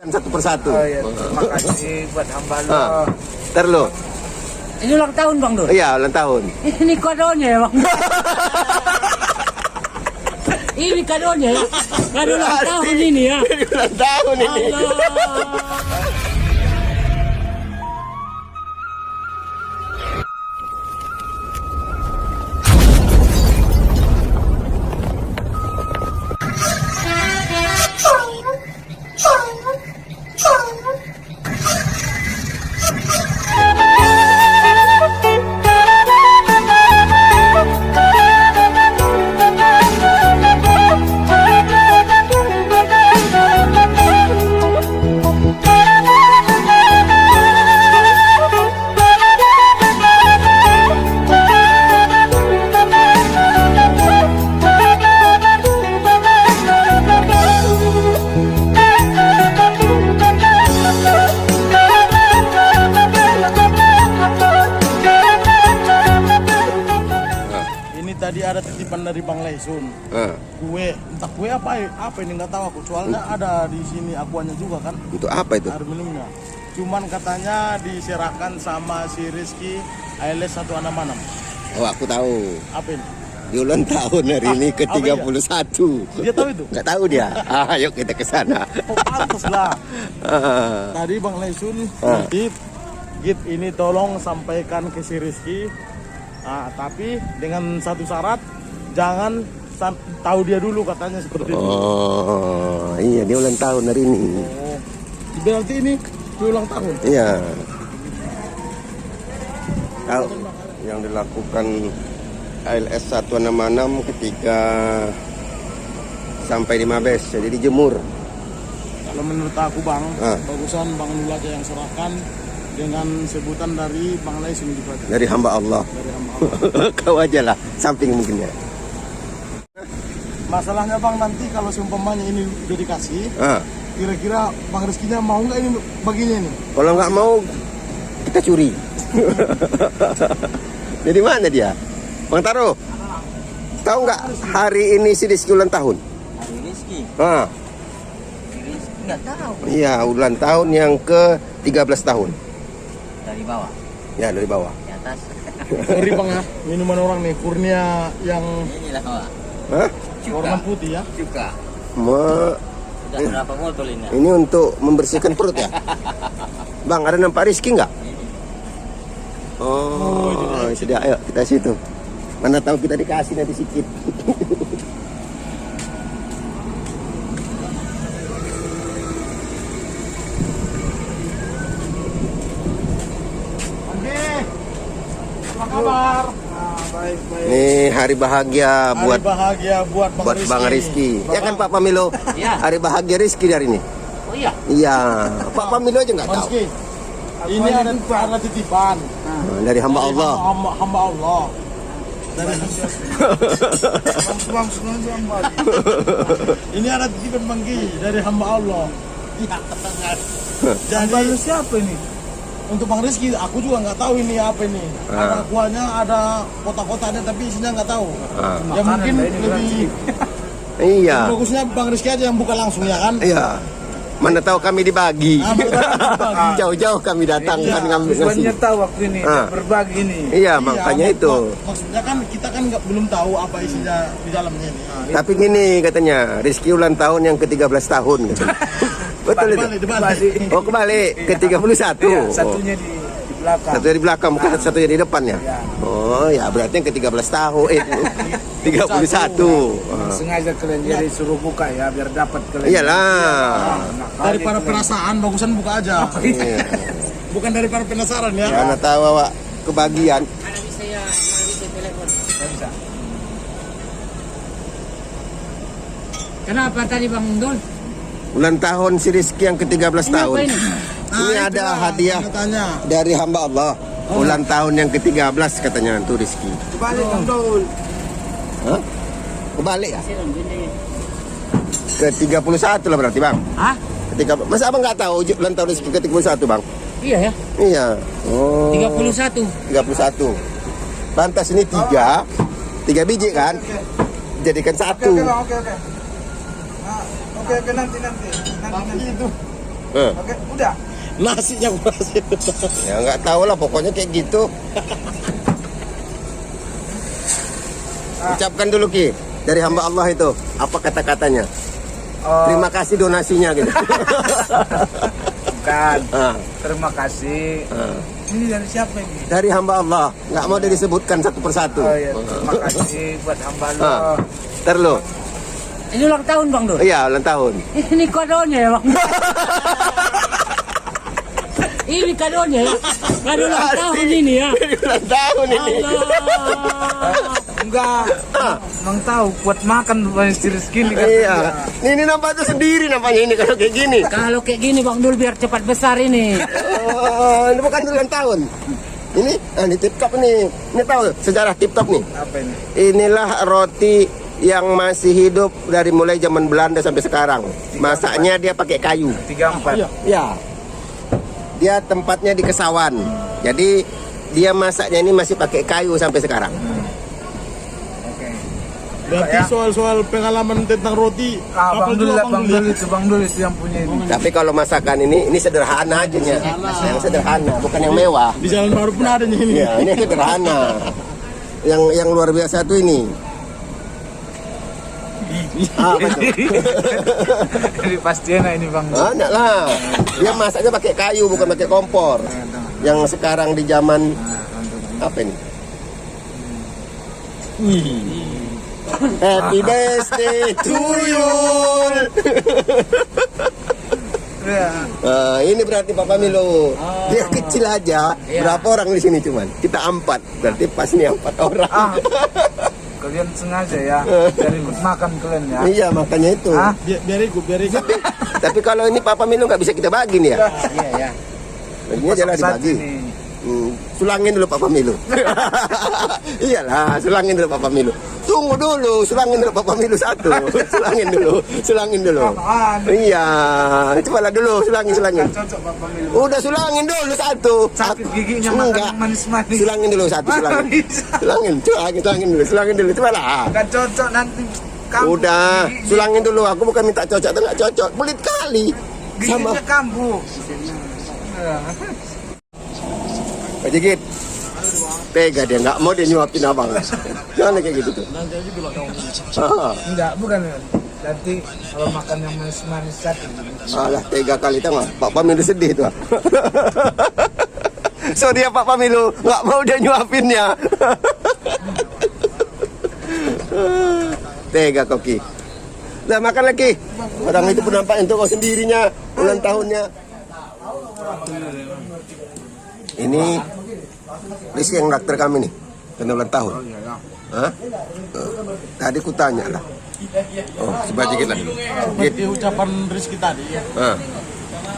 Satu persatu. Oh iya, terima kasih buat hamba lo. Ntar lo. Ini ulang tahun Bang Dul? Iya, ulang tahun. Ini kadonya ya Bang. Ini kadonya ya. Kado ulang tahun ini ya. Ini ulang tahun ini. Allah. Tadi ada titipan dari Bang Laisun. Kue, entah kue apa ini nggak tahu aku. Soalnya ada di sini akuannya juga kan. Itu apa itu? Air minumnya. Cuman katanya diserahkan sama si Rizky ALS 166. Oh, aku tahu. Apa ini? Di ulang tahun hari ini ke-31. Dia tahu itu? Nggak tahu dia. Ayo kita ke sana. Oh, pantas lah. Tadi Bang Laisun Git ini tolong sampaikan ke si Rizky. Tapi dengan satu syarat, jangan tahu dia dulu katanya seperti itu. Oh, iya dia ulang tahun hari ini. Oh, berarti ini dia ulang tahun. Iya. Tahu yang dilakukan ALS 166 ketika sampai di Mabes, jadi dijemur. Kalau menurut aku Bang, bagusan Bang Nul aja yang serahkan dengan sebutan dari Bang Laisun juga. Dari hamba Allah. Dari hamba Allah. Kau aja lah, samping mungkin ya. Masalahnya Bang, nanti kalau seumpamanya ini udah dikasih, kira-kira Bang Rizky-nya mau nggak ini baginya ini? Kalau nggak mau, kita curi. Jadi mana dia? Bang Taro, tahu nggak hari ini si Rizky ulang tahun? Hari Rizky? Rizky nggak tahu. Iya, ulang tahun yang ke-13 tahun. Dari bawah? Ya, dari bawah. Di atas? Sorry Bang ya, minuman orang nih, kurnia yang Inilah Pak. Hah? warna putih ya. Juga. Sudah berapa botol ini? Ini untuk membersihkan perut ya? Bang, ada nampak Rizky nggak? Oh, sudah. Ayo kita situ. Mana tahu kita dikasih nanti sedikit. Apa kabar? Baik. Nih hari bahagia buat Bang Rizky. Rizky. Ya kan Pak Pamilo? Ya. Hari bahagia Rizky hari ini. Oh iya? Iya. Pak Pamilo aja nggak tahu. Rizky, ini ada titipan Dari hamba Allah. Hamba Allah. Ini ada titipan Banggi dari hamba Allah. Jadi siapa ini? Untuk Bang Rizky, aku juga nggak tahu ini apa ini. Ada kuahnya, ada kotak-kotaknya, tapi isinya nggak tahu. Ya mungkin lebih Iya. bagusnya Bang Rizky aja yang buka langsung ya kan? Iya. Mana tahu kami dibagi. Jauh-jauh kami datang kan ngambil ngasih. Sebenarnya tahu waktu ini berbagi ini. Iya, makanya itu. Maksudnya kan kita kan belum tahu apa isinya di dalamnya ini. Tapi gini katanya, Rizky ulang tahun yang ke-13 tahun katanya. Betul itu? Dibalik. Oh kembali ke-31. Satunya di belakang. Satunya di belakang, bukan satunya di depan ya? Oh ya berarti yang ke-13 tahun 31. Sengaja kalian jadi suruh buka ya biar dapat kalian. Iyalah. Daripada perasaan bagusan buka aja. Bukan daripada penasaran ya. Karena tahu awak kebagian. Mana bisa telepon? Bisa. Kenapa tadi Bang Dul? Ulang tahun si Rizky yang ke-13 tahun. Ini? Ini ada hadiah dari hamba Allah. Ulang tahun yang ke-13 katanya tuh Rizky. Kebalik Bang Dul. Hah? Kebalik ya? Ke-31 lah berarti Bang. Hah? Masa abang nggak tahu ulang tahun Rizky ke-31 Bang? Iya ya? Iya. Oh. 31. 31. Pantas ini 3 biji kan? Jadikan 1. Oke, nanti. Itu Oke, udah. Nasinya nasi. Ya nggak tahu lah, pokoknya kayak gitu. Ucapkan dulu Ki, dari hamba Allah itu apa kata-katanya? Terima kasih donasinya gitu. Bukan. Ah, Terima kasih. Ini dari siapa ini? dari hamba Allah, nggak mau disebutkan satu persatu. Oh iya, terima kasih buat hamba lo. Ah, ntar lo. Ini ulang tahun Bang Dul. Iya, ulang tahun. Ini kadonya ya Bang. Ini kadonya ya. Kado ulang tahun ini ya. Ulang tahun ini. Allah. Enggak. Emang tahu buat makan buat istri Rizky ini kan. Iya. Ini nampak tuh sendiri nampaknya ini kalau kayak gini. Kalau kayak gini Bang Dul biar cepat besar ini. Oh, ini bukan ulang tahun. Ini tip top nih. Ini tahu sejarah tip top nih. Apa ini? Inilah roti yang masih hidup dari mulai zaman Belanda sampai sekarang. Masaknya dia pakai kayu. 34. Ya. Dia tempatnya di Kesawan. Jadi dia masaknya ini masih pakai kayu sampai sekarang. Oke. Berarti soal-soal pengalaman tentang roti. Bang Dul, juga Bang Dul itu yang punya ini. Tapi kalau masakan ini sederhana aja ya. Yang sederhana, bukan yang mewah. Di Jalan Baru pun ada nih ini. Ya, ini sederhana. Yang luar biasa tuh ini. Apa tuh? Jadi pasti enak ini Bang Dul. Enggak lah. Dia masaknya pakai kayu bukan pakai kompor. Yang sekarang di zaman apa ini? Happy birthday to you. Ya. Nah, ini berarti Papa Milo. Dia kecil aja. Berapa orang di sini cuman? Kita 4. Berarti pas ini 4 orang. Kalian sengaja ya dari ikut makan kalian ya. Iya, makanya itu. Biar ikut. Tapi kalau ini Papa Milo nggak bisa kita bagi nih ya. Iya ya. Ini aja lah dibagi. Sulangin dulu Papa Milo. Iyalah, sulangin dulu Papa Milo. Tunggu dulu, sulangin dulu Papa Milo satu. Sulangin dulu. Iya, cobalah dulu, sulangin. Cocok Bapak Milo. Udah sulangin dulu satu. Sakit giginya makan Enggak. yang manis-manis. Sulangin dulu satu, sulangin. Bisa. Sulangin dulu, cobalah. Enggak cocok nanti kamu. Udah, sulangin dulu. Aku bukan minta cocok atau nggak cocok. Pelit kali. Sama Giginya kambuh. Pak Jigit. Tega dia, nggak mau dia nyuapin abang. Jangan kayak gitu tuh. Enggak, bukan. Nanti kalau makan yang manis-manis sakit. Alah, tega kali tengah. Pak Pamilu sedih tuh. So dia Pak Pamilu nggak mau dia nyuapinnya. Tega koki. Lah makan lagi. Orang itu pun nampak untuk kau sendirinya ulang tahunnya. Ini Rizky yang naktir kami nih, kena ulang tahun. Hah? Tadi ku tanya lah. Oh, coba dikit lah. Seperti ucapan Rizky tadi. Ah.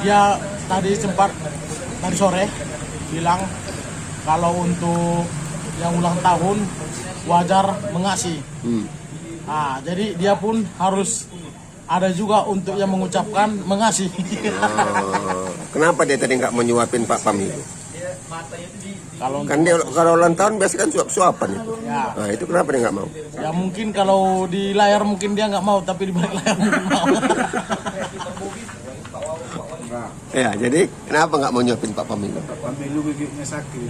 Dia tadi sempat tadi sore bilang kalau untuk yang ulang tahun wajar mengasih. Nah, jadi dia pun harus ada juga untuk yang mengucapkan mengasih. Kenapa dia tadi nggak mau nyuapin Pak Pamilu? Kalau Kan dia kalau ulang tahun biasa kan suap-suapan itu. ya, Nah itu kenapa dia nggak mau? ya mungkin kalau di layar mungkin dia nggak mau, tapi di balik layar mungkin mau. Ya jadi kenapa nggak mau nyuapin Pak Pamilu? Pemilu giginya sakit.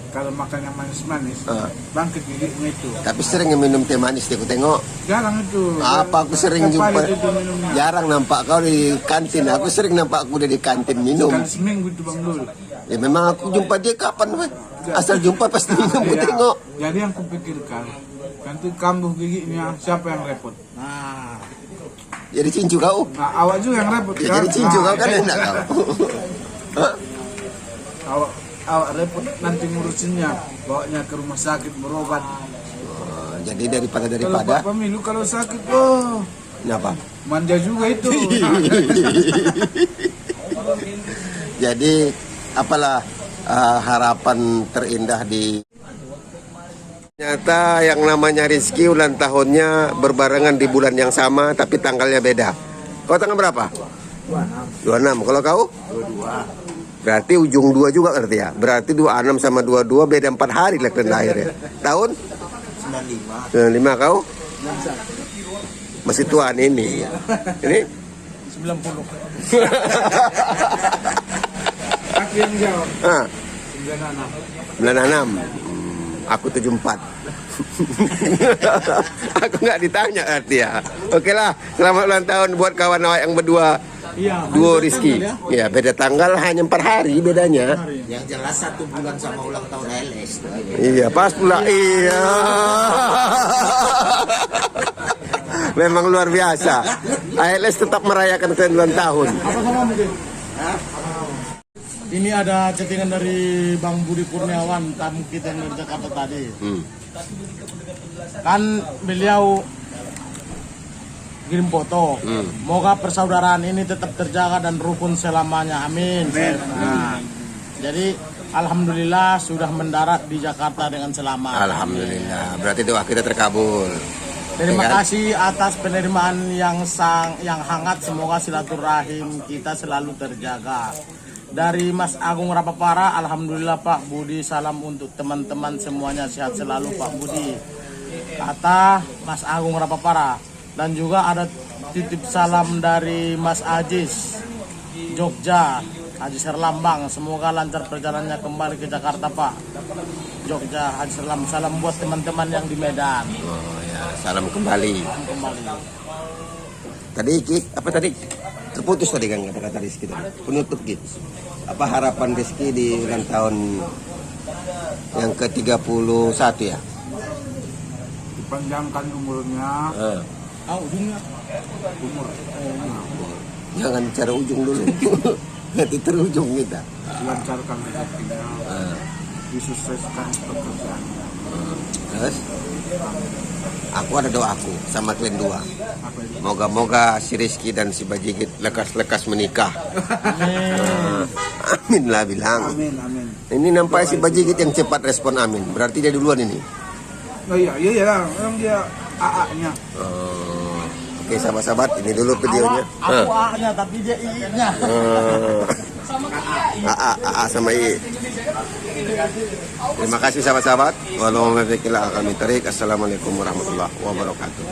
Kalau makan yang manis-manis, Ah. bangkit giginya itu. Tapi sering minum teh manis dia, aku tengok. Jarang itu. Apa aku sering Tiap jumpa? hari itu minumnya. Jarang nampak kau di kantin. Aku sering nampak aku udah di kantin minum. Sekali seminggu itu Bang Dul. Ya memang aku jumpa dia kapan, weh? Asal jumpa pasti minum, aku Iya. tengok. Jadi yang kupikirkan, nanti kambuh giginya siapa yang repot? Nah, Jadi cincu kau. Nah, awak juga yang repot Ya kan? jadi cincu kau kan Nah, enak kau. Hah? awak repot nanti ngurusinnya, bawanya ke rumah sakit berobat. Oh, jadi daripada Kalau Pak Pemilu kalau sakit, kenapa? manja juga itu. Jadi apalah harapan terindah di ternyata yang namanya Rizky ulang tahunnya berbarengan di bulan yang sama tapi tanggalnya beda. Kau tanggal berapa? 26. Kalau kau? 22. Berarti ujung 2 juga berarti ya. Berarti 26 sama 22 beda 4 hari lah kalian lahir ya. Tahun? 95. 95 kau? Masih tuaan ini. Ini? 90. Aku yang jawab. Ah, 96. 96. Aku 74. Aku nggak ditanya arti ya. Oke lah, selamat ulang tahun buat kawan awak yang berdua. Iya. Duo Rizky. Ya, beda tanggal hanya 4 hari bedanya. Yang jelas 1 bulan sama ulang tahun LS. Iya, pas pula. Iya. Memang luar biasa. ALS tetap merayakan keren ulang tahun. Apa sama mungkin? Ini ada chattingan dari Bang Budi Kurniawan, tamu kita yang dari Jakarta tadi. Kan beliau kirim foto. Moga persaudaraan ini tetap terjaga dan rukun selamanya. Amin. Nah, jadi alhamdulillah sudah mendarat di Jakarta dengan selamat. Alhamdulillah. Berarti doa kita terkabul. Terima Ya kan? kasih atas penerimaan yang hangat. Semoga silaturahim kita selalu terjaga. Dari Mas Agung Rapapara, alhamdulillah Pak Budi, salam untuk teman-teman semuanya, sehat selalu Pak Budi. Kata Mas Agung Rapapara. Dan juga ada titip salam dari Mas Ajis Jogja, Haji Serlambang. Semoga lancar perjalanannya kembali ke Jakarta Pak. Jogja, Haji Serlambang. Salam buat teman-teman yang di Medan. Oh ya, salam kembali. Kembali. Tadi apa tadi? Terputus tadi kan kata-kata Rizky tadi. Penutup gitu. Apa harapan Rizky di ulang tahun yang ke-31 ya? Dipanjangkan umurnya. Ujungnya. Umur. Jangan cara ujung dulu. Nanti terujung kita. Dilancarkan rezekinya. Disukseskan pekerjaannya. Terus? Aku ada doaku sama kalian dua. Apa itu? Moga-moga si Rizky dan si Bajigit lekas-lekas menikah. Amin lah bilang. Amin, amin. Ini nampak si Bajigit yang cepat respon amin. Berarti dia duluan ini. Oh iya lah. Memang dia AA-nya. Oke sahabat-sahabat, ini dulu videonya. Aku A-nya tapi dia I-nya. AA sama I. Terima kasih sahabat-sahabat. Walau memiliki Assalamualaikum warahmatullahi wabarakatuh.